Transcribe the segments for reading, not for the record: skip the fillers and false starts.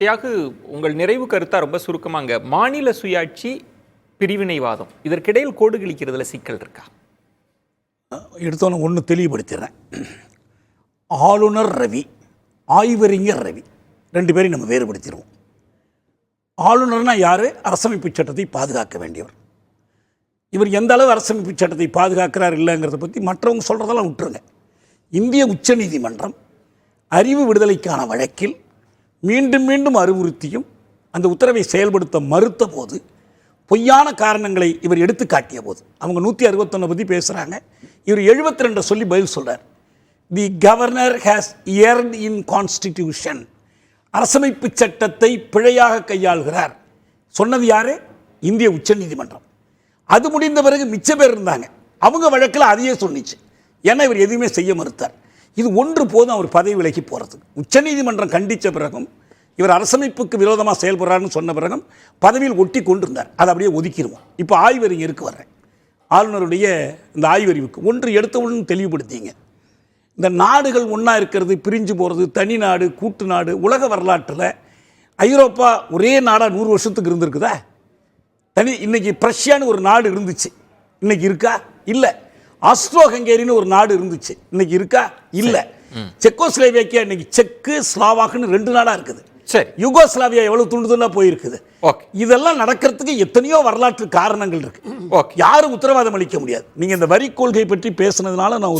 தியாகு, உங்கள் நிறைவு கருத்தா ரொம்ப சுருக்கமாங்க, மாநில சுயாட்சி பிரிவினைவாதம் இதற்கிடையில் கோடு கிழிக்கிறதுல சிக்கல் இருக்கா? எடுத்தோன்னு ஒன்று தெளிவுபடுத்திடுறேன். ஆளுநர் ரவி, ஆய்வறிஞர் ரவி, ரெண்டு பேரையும் நம்ம வேறுபடுத்திடுவோம். ஆளுநர்னா யார்? அரசமைப்பு சட்டத்தை பாதுகாக்க வேண்டியவர். இவர் எந்த அளவு அரசமைப்பு சட்டத்தை பாதுகாக்கிறார் இல்லைங்கிறத பற்றி மற்றவங்க சொல்கிறதெல்லாம் விட்டுருங்க. இந்திய உச்சநீதிமன்றம் அறிவு விடுதலைக்கான வழக்கில் மீண்டும் மீண்டும் அறிவுறுத்தியும் அந்த உத்தரவை செயல்படுத்த மறுத்த போது, பொய்யான காரணங்களை இவர் எடுத்து காட்டிய போது, அவங்க 161 பற்றி பேசுகிறாங்க, இவர் 72 சொல்லி பதில் சொல்கிறார். The governor has erred in constitution, அரசமைப்பு சட்டத்தை பிழையாக கையாளுகிறார் சொன்னது யாரு? இந்திய உச்சநீதிமன்றம். அது முடிந்த பிறகு மிச்ச பேர் இருந்தாங்க, அவங்க வழக்கில் அதையே சொன்னிச்சு. ஏன்னா இவர் எதுவுமே செய்ய மறுத்தார். இது ஒன்று போதும் அவர் பதவி விலகி போகிறதுக்கு. உச்சநீதிமன்றம் கண்டித்த பிறகும் இவர் அரசமைப்புக்கு விரோதமாக செயல்படுறாருன்னு சொன்ன பிறகும் பதவியில் ஒட்டி கொண்டிருந்தார். அதை அப்படியே ஒதுக்கிடுவோம். இப்போ ஆய்வறிஞருக்கு வர்றேன். ஆளுநருடைய இந்த ஆய்வறிவுக்கு ஒன்று எடுத்தவுடன் தெளிவுபடுத்திங்க. இந்த நாடுகள் ஒன்றா இருக்கிறது, பிரிஞ்சு போகிறது, தனி நாடு, கூட்டு நாடு, உலக வரலாற்றில் ஐரோப்பா ஒரே நாடாக 100 வருஷத்துக்கு இருந்திருக்குதா? இன்னைக்கு பிரஷ்யான்னு ஒரு நாடு இருந்துச்சு, இன்னைக்கு இருக்கா? இல்லை. ஆஸ்ட்ரோ ஹங்கேரின்னு ஒரு நாடு இருந்துச்சு, இன்னைக்கு இருக்கா? இல்லை. செக்கோஸ்லோவேக்கியா இன்னைக்கு செக்கு ஸ்லாவாக்னு 2 நாடாக இருக்குது. சரி, யுகோஸ்லாவியா எவ்வளவு துண்டுதுன்னா போயிருக்குது. இதெல்லாம் நடக்கிறதுக்கு எத்தனையோ வரலாற்று காரணங்கள் இருக்கு. யாரும் உத்தரவாதம் அளிக்க முடியாது. நீங்க இந்த வரி கொள்கை பற்றி பேசுனதுனால நான்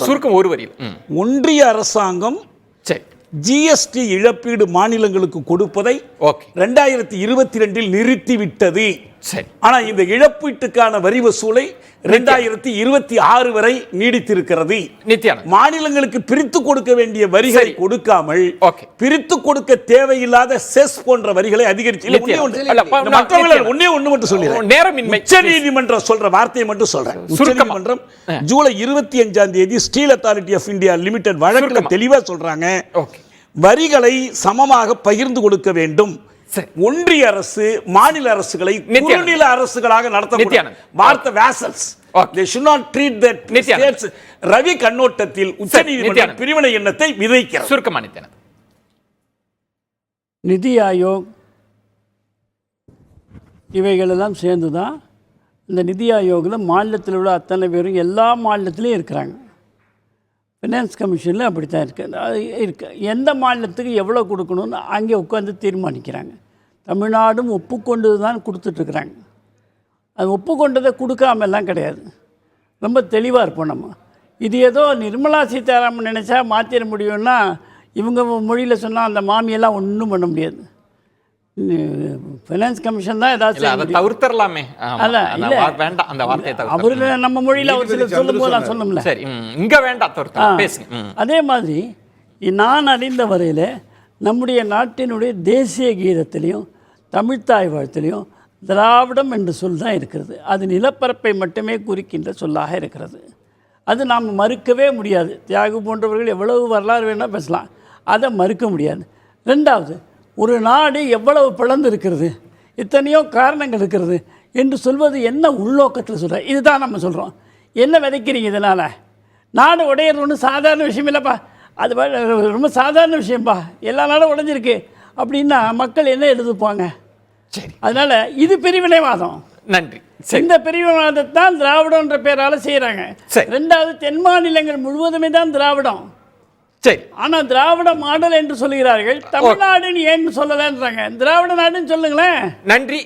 சுருக்கம் ஒரு வரியில், ஒன்றிய அரசாங்கம் ஜிஎஸ்டி இழப்பீடு மாநிலங்களுக்கு கொடுப்பதை 2022 நிறுத்திவிட்டது. ஆனா இந்த இழப்பீட்டுக்கான வரி வசூலை 2026 வரை நீடித்திருக்கிறது. மாநிலங்களுக்கு பிரித்து கொடுக்க வேண்டிய வரிகளை கொடுக்காமல் பிரித்து கொடுக்க தேவையில்லாத செஸ் போன்ற வரிகளை அதிகரிச்சு உச்சநீதிமன்றம் சொல்ற வார்த்தையை மட்டும் சொல்றேன். உச்சநீதிமன்றம் ஜூலை 25ஆம் தேதி steel authority of India limited வழக்கில் தெளிவா சொல்றாங்க, வரிகளை சமமாக பகிர்ந்து கொடுக்க வேண்டும். ஒன்றிய அரசு மாநில அரசுகளை குறுநில அரசுகளாக நடத்த வார்த்தை Versailles. They should not treat the states. Ravi கண்ணோட்டத்தில் உச்சநீதிமன்றம் பிரிவினை எண்ணத்தை விதைக்கிறது. சுருக்கமான நிதி ஆயோக் இவைகளெல்லாம் சேர்ந்து தான் இந்த நிதி ஆயோகில் மாநிலத்தில் உள்ள அத்தனை பேரும் எல்லா மாநிலத்திலையும் இருக்கிறாங்க. ஃபினான்ஸ் கமிஷனில் அப்படி தான் இருக்கு. எந்த மாநிலத்துக்கு எவ்வளோ கொடுக்கணும்னு அங்கே உட்காந்து தீர்மானிக்கிறாங்க. தமிழ்நாடும் ஒப்புக்கொண்டு தான் கொடுத்துட்ருக்குறாங்க. அது ஒப்புக்கொண்டதை கொடுக்காமலாம் கிடையாது. ரொம்ப தெளிவாக இருப்போம் நம்ம. இது ஏதோ நிர்மலா சீதாராமன் நினச்சா மாற்றிட முடியும்னா இவங்க மொழியில் சொன்னால் அந்த மாமியெல்லாம் ஒன்றும் பண்ண முடியாது. ஃபைனான்ஸ் கமிஷன் தான் ஏதாச்சும் தவிர்த்தரலாமே. அவரு நம்ம மொழியில் அவர் சில சொல்லும்போது நான் சொன்னோம்ல, இங்க வேண்டாம். அதே மாதிரி நான் அறிந்த வரையில் நம்முடைய நாட்டினுடைய தேசிய கீதத்திலையும் தமிழ்த்தாய் வாழ்த்திலையும் திராவிடம் என்று சொல் தான் இருக்கிறது. அது நிலப்பரப்பை மட்டுமே குறிக்கின்ற சொல்லாக இருக்கிறது. அது நாம் மறுக்கவே முடியாது. தியாகு போன்றவர்கள் எவ்வளவு வரலாறு வேணால் பேசலாம், அதை மறுக்க முடியாது. ரெண்டாவது, ஒரு நாடு எவ்வளவு பிளந்து இருக்கிறது, இத்தனையோ காரணங்கள் இருக்கிறது என்று சொல்வது என்ன உள்நோக்கத்தில் சொல்கிற? இதுதான் நம்ம சொல்கிறோம். என்ன விதைக்கிறீங்க இதனால்? நாடு உடையிறது ஒன்றும் சாதாரண விஷயம் இல்லைப்பா, அது ரொம்ப சாதாரண விஷயம்ப்பா, எல்லா நாடும் உடைஞ்சிருக்கு அப்படின்னா மக்கள் என்ன எழுதுப்பாங்க? சரி, அதனால் இது பிரிவினைவாதம். நன்றி. இந்த பிரிவினைவாதத்தான் திராவிடம்ன்ற பேரால் செய்கிறாங்க. ரெண்டாவது, தென் மாநிலங்கள் முழுவதுமே தான் திராவிடம். சரி, ஆனால் திராவிட மாடல் என்று சொல்லுகிறார்கள். தமிழ்நாடுன்னு ஏன்னு சொல்லலைன்றாங்க. திராவிட நாடுன்னு சொல்லுங்களேன். நன்றி.